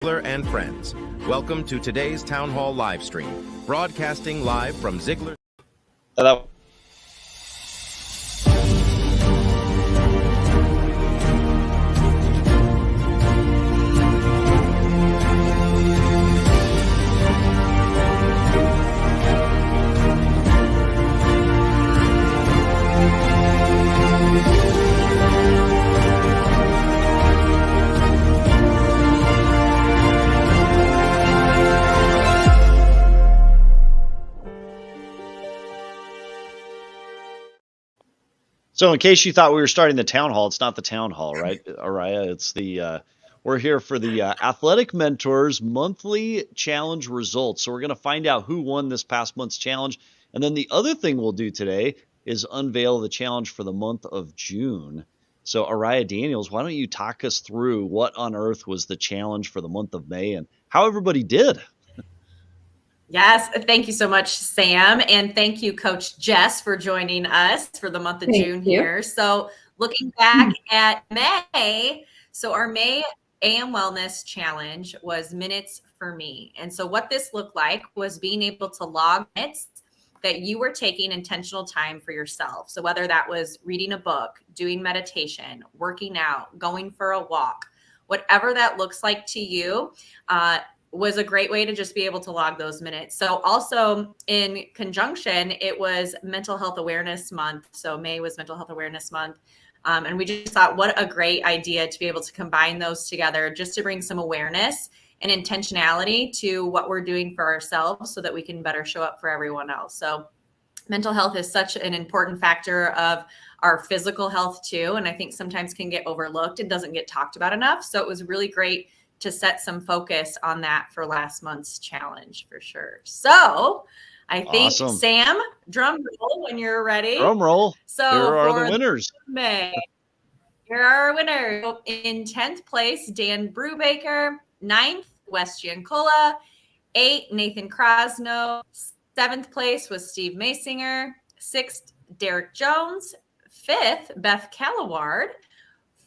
And friends, welcome to today's Town Hall live stream, broadcasting live from Ziegler. Hello. So in case you thought we were starting the town hall, it's not the town hall, right, Araya? It's the we're here for the Athletic Mentors monthly challenge results. So we're going to find out who won this past month's challenge. And then the other thing we'll do today is unveil the challenge for the month of June. So Araya Daniels, why don't you talk us through what on earth was the challenge for the month of May and how everybody did? Yes, thank you so much, Sam. And thank you, Coach Jess, for joining us for the month of June here. So looking back at May, so our May AM Wellness Challenge was Minutes for Me. And so what this looked like was being able to log minutes that you were taking intentional time for yourself. So whether that was reading a book, doing meditation, working out, going for a walk, whatever that looks like to you, was a great way to just be able to log those minutes. So also in conjunction, it was Mental Health Awareness Month. So May was Mental Health Awareness Month. And we just thought what a great idea to be able to combine those together just to bring some awareness and intentionality to what we're doing for ourselves so that we can better show up for everyone else. So mental health is such an important factor of our physical health too. And I think sometimes can get overlooked and doesn't get talked about enough. So it was really great to set some focus on that for last month's challenge for sure. So I think, awesome. Sam, drum roll when you're ready. Drum roll. So here are the winners. May, here are our winners. In 10th place, Dan Brubaker. 9th, Wes Giancola. 8th, Nathan Krosno. 7th place was Steve Maysinger. 6th, Derek Jones. 5th, Beth Callaward.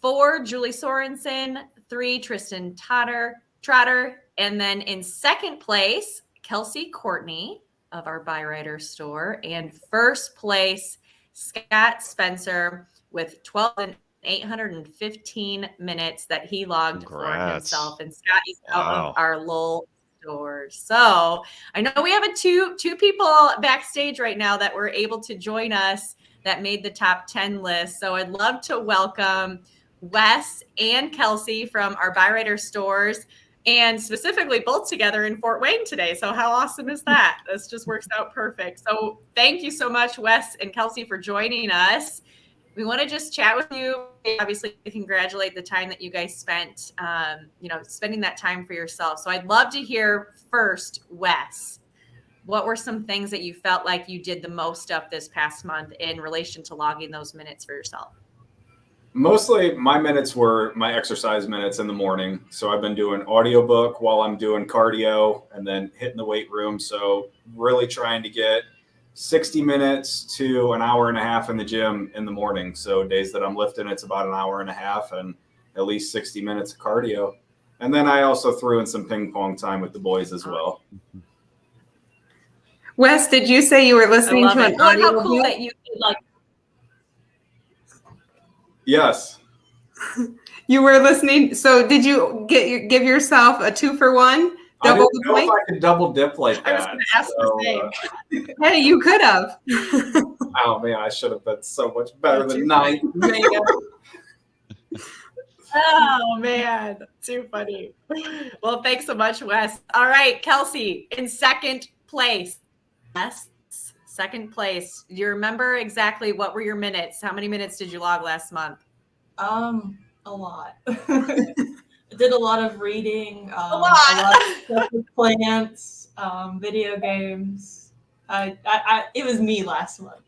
4, Julie Sorensen. 3, Tristan Trotter. And then in 2nd place, Kelsey Courtney of our Byrider store. And 1st place, Scott Spencer with 12,815 minutes that he logged for himself. And Scott is out of our Lowell store. So I know we have two people backstage right now that were able to join us that made the top 10 list. So I'd love to welcome Wes and Kelsey from our Byrider stores, and specifically both together in Fort Wayne today. So how awesome is that? This just works out perfect. So thank you so much, Wes and Kelsey, for joining us. We want to just chat with you. Obviously, congratulate the time that you guys spent, spending that time for yourself. So I'd love to hear first, Wes, what were some things that you felt like you did the most of this past month in relation to logging those minutes for yourself? Mostly my minutes were my exercise minutes in the morning. So I've been doing audiobook while I'm doing cardio and then hitting the weight room. So really trying to get 60 minutes to an hour and a half in the gym in the morning. So days that I'm lifting, it's about an hour and a half and at least 60 minutes of cardio. And then I also threw in some ping pong time with the boys as well. Wes, did you say you were listening to an audio? How cool that you like. Yes. You were listening. So did you give yourself a 2-for-1? I didn't know if I could double dip like that. I was going to ask the same. Hey, you could have. Oh man, I should have been so much better than 9. Oh man, too funny. Well, thanks so much, Wes. All right, Kelsey, in 2nd place. Yes. 2nd place. Do you remember exactly what were your minutes? How many minutes did you log last month? A lot. I did a lot of reading, a lot of stuff with plants, video games. It was me last month.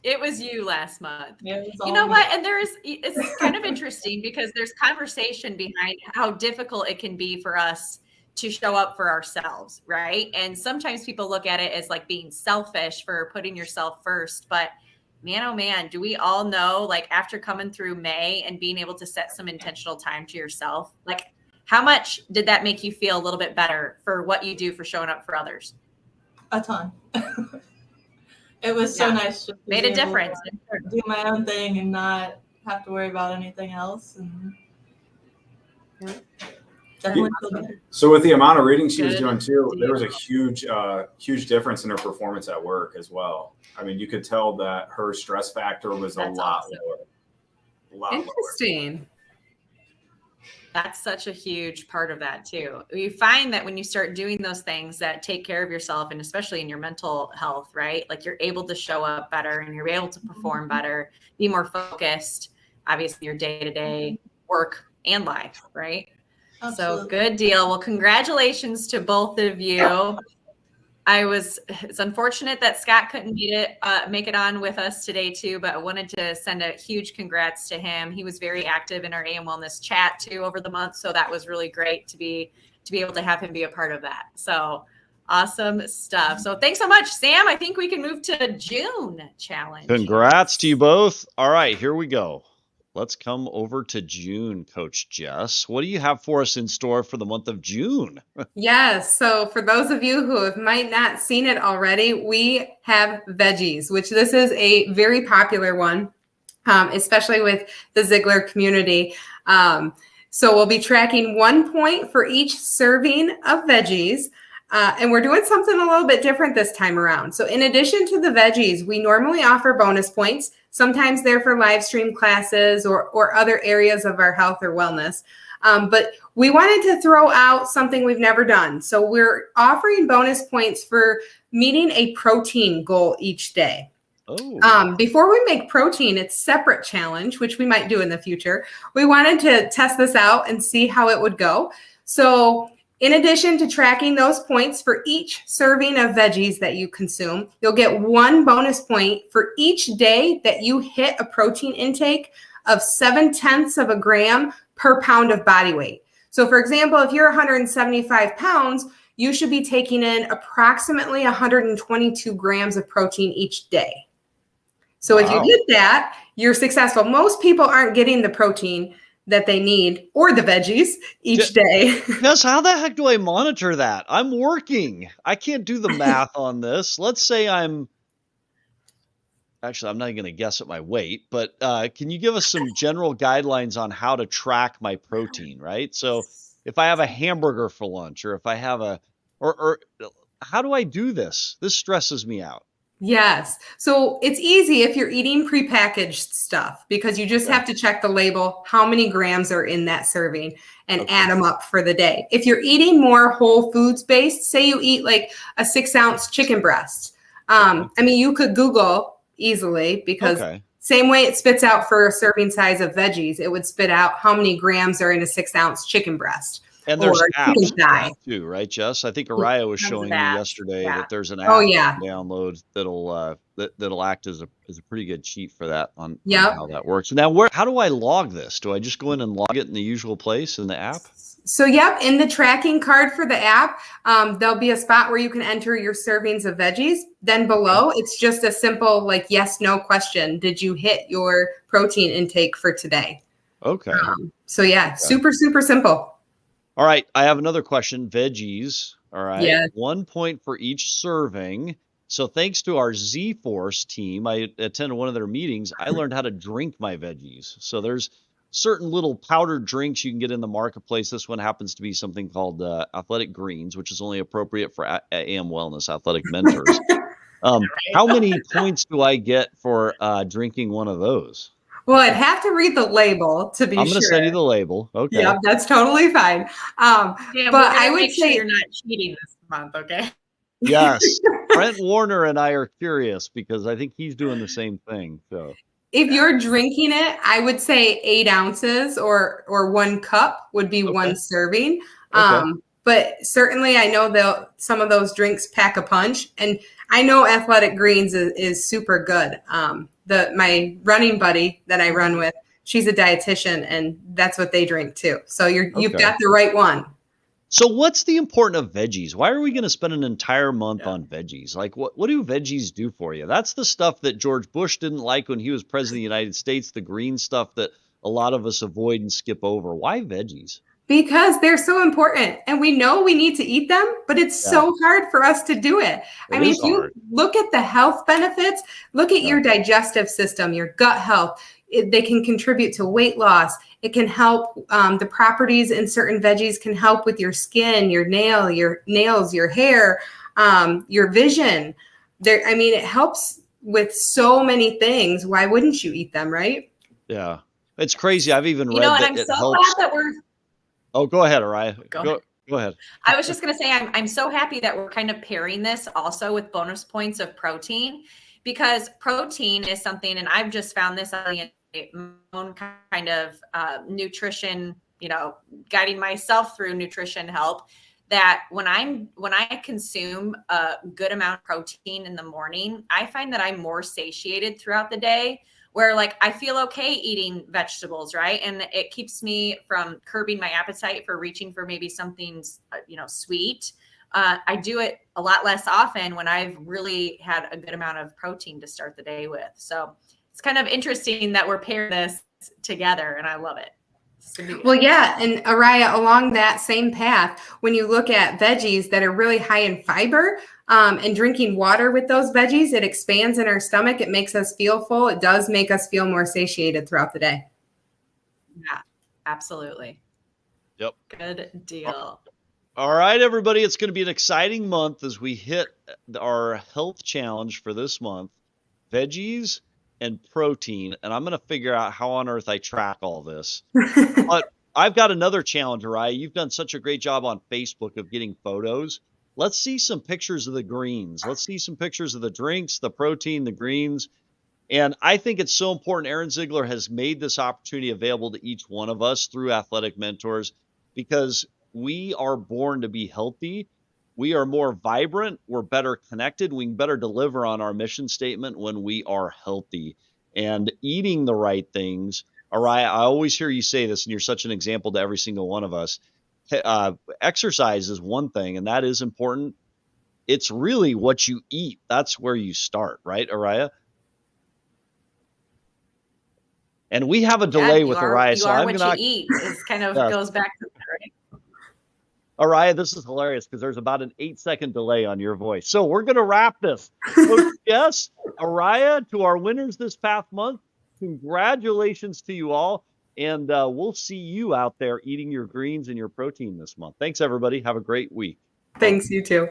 It was you last month. Yeah, you know what? And it's kind of interesting because there's conversation behind how difficult it can be for us to show up for ourselves, right? And sometimes people look at it as like being selfish for putting yourself first, but man, oh man, do we all know, like after coming through May and being able to set some intentional time to yourself, like How much did that make you feel a little bit better for what you do for showing up for others? A ton. It was so nice. Just Made a difference. Do my own thing and not have to worry about anything else. And definitely feel better. So with the amount of reading she was Good doing too, there was a deal. huge difference in her performance at work as well. I mean, you could tell that her stress factor was a lot lower. A lot lower. Interesting. That's such a huge part of that too. You find that when you start doing those things that take care of yourself, and especially in your mental health, right? Like you're able to show up better and you're able to perform better, be more focused, obviously your day-to-day work and life, right? Absolutely. So good deal. Well, congratulations to both of you. It's unfortunate that Scott couldn't make it on with us today too, but I wanted to send a huge congrats to him. He was very active in our AM Wellness chat too over the month. So that was really great to be able to have him be a part of that. So awesome stuff. So thanks so much, Sam. I think we can move to June challenge. Congrats to you both. All right, here we go. Let's come over to June, Coach Jess. What do you have for us in store for the month of June? Yes. So for those of you who might not seen it already, we have veggies, which this is a very popular one, especially with the Ziegler community. So we'll be tracking 1 point for each serving of veggies. And we're doing something a little bit different this time around. So in addition to the veggies, we normally offer bonus points. Sometimes they're for live stream classes or other areas of our health or wellness. But we wanted to throw out something we've never done. So we're offering bonus points for meeting a protein goal each day. Oh. Before we make protein its separate challenge, which we might do in the future, we wanted to test this out and see how it would go. So in addition to tracking those points for each serving of veggies that you consume, you'll get 1 bonus point for each day that you hit a protein intake of 0.7 of a gram per pound of body weight. So for example, if you're 175 pounds, you should be taking in approximately 122 grams of protein each day. So if you hit that, you're successful. Most people aren't getting the protein that they need or the veggies each day. Jess, how the heck do I monitor that? I'm working. I can't do the math on this. Let's say I'm not going to guess at my weight, but can you give us some general guidelines on how to track my protein, right? So if I have a hamburger for lunch or if I have or how do I do this? This stresses me out. Yes. So it's easy if you're eating prepackaged stuff because you just have to check the label, how many grams are in that serving and add them up for the day. If you're eating more whole foods based, say you eat like a 6-ounce chicken breast. I mean, you could Google easily because same way it spits out for a serving size of veggies, it would spit out how many grams are in a 6-ounce chicken breast. And there's apps too, right, Jess? I think Araya was showing me yesterday that there's an app you can download that'll act as a pretty good cheat for that on how that works. Now, how do I log this? Do I just go in and log it in the usual place in the app? So, in the tracking card for the app, there'll be a spot where you can enter your servings of veggies. Then below, it's just a simple like yes, no question. Did you hit your protein intake for today? Okay. Super, super simple. All right, I have another question. Veggies, all right? Yeah. 1 point for each serving. So thanks to our Z-Force team, I attended one of their meetings. I learned how to drink my veggies. So there's certain little powdered drinks you can get in the marketplace. This one happens to be something called Athletic Greens, which is only appropriate for AM Wellness Athletic Mentors. How many points do I get for drinking one of those? Well, I'd have to read the label to be sure. I'm going to send you the label. Okay. Yeah, that's totally fine. But I would say you're not cheating this month, okay? Yes. Brent Warner and I are curious because I think he's doing the same thing. So if you're drinking it, I would say 8 ounces or 1 cup would be 1 serving. But certainly I know some of those drinks pack a punch, and I know Athletic Greens is super good. My running buddy that I run with, she's a dietitian, and that's what they drink too. So you've got the right one. So what's the importance of veggies? Why are we going to spend an entire month on veggies? Like what do veggies do for you? That's the stuff that George Bush didn't like when he was president of the United States, the green stuff that a lot of us avoid and skip over. Why veggies? Because they're so important and we know we need to eat them, but it's so hard for us to do it. I mean, if you look at the health benefits, look at your digestive system, your gut health, they can contribute to weight loss. It can help, the properties in certain veggies can help with your skin, your nails, your hair, your vision. I mean, it helps with so many things. Why wouldn't you eat them, right? Yeah. It's crazy. I've even read and that I'm it so helps. glad that we're Oh, go ahead, Araya. Go ahead. I was just going to say, I'm so happy that we're kind of pairing this also with bonus points of protein, because protein is something, and I've just found this on my own kind of nutrition, guiding myself through nutrition help, that when I consume a good amount of protein in the morning, I find that I'm more satiated throughout the day, where like I feel okay eating vegetables, right? And it keeps me from curbing my appetite for reaching for maybe something, sweet. I do it a lot less often when I've really had a good amount of protein to start the day with. So it's kind of interesting that we're pairing this together, and I love it. Well, yeah. And Araya, along that same path, when you look at veggies that are really high in fiber, and drinking water with those veggies, it expands in our stomach. It makes us feel full. It does make us feel more satiated throughout the day. Yeah, absolutely. Yep. Good deal. All right, everybody. It's going to be an exciting month as we hit our health challenge for this month, veggies and protein. And I'm going to figure out how on earth I track all this. But I've got another challenge, Araya. You've done such a great job on Facebook of getting photos. Let's see some pictures of the greens. Let's see some pictures of the drinks, the protein, the greens. And I think it's so important. Aaron Ziegler has made this opportunity available to each one of us through Athletic Mentors, because we are born to be healthy. We are more vibrant. We're better connected. We can better deliver on our mission statement when we are healthy and eating the right things. Araya, I always hear you say this, and you're such an example to every single one of us. Exercise is one thing, and that is important. It's really what you eat. That's where you start, right, Araya? And we have a delay with Araya, so I'm going to eat. It kind of goes back to that, right? Araya, this is hilarious because there's about an 8-second delay on your voice. So we're going to wrap this. So, yes, Araya, to our winners this past month, congratulations to you all. And we'll see you out there eating your greens and your protein this month. Thanks, everybody. Have a great week. Thanks, you too.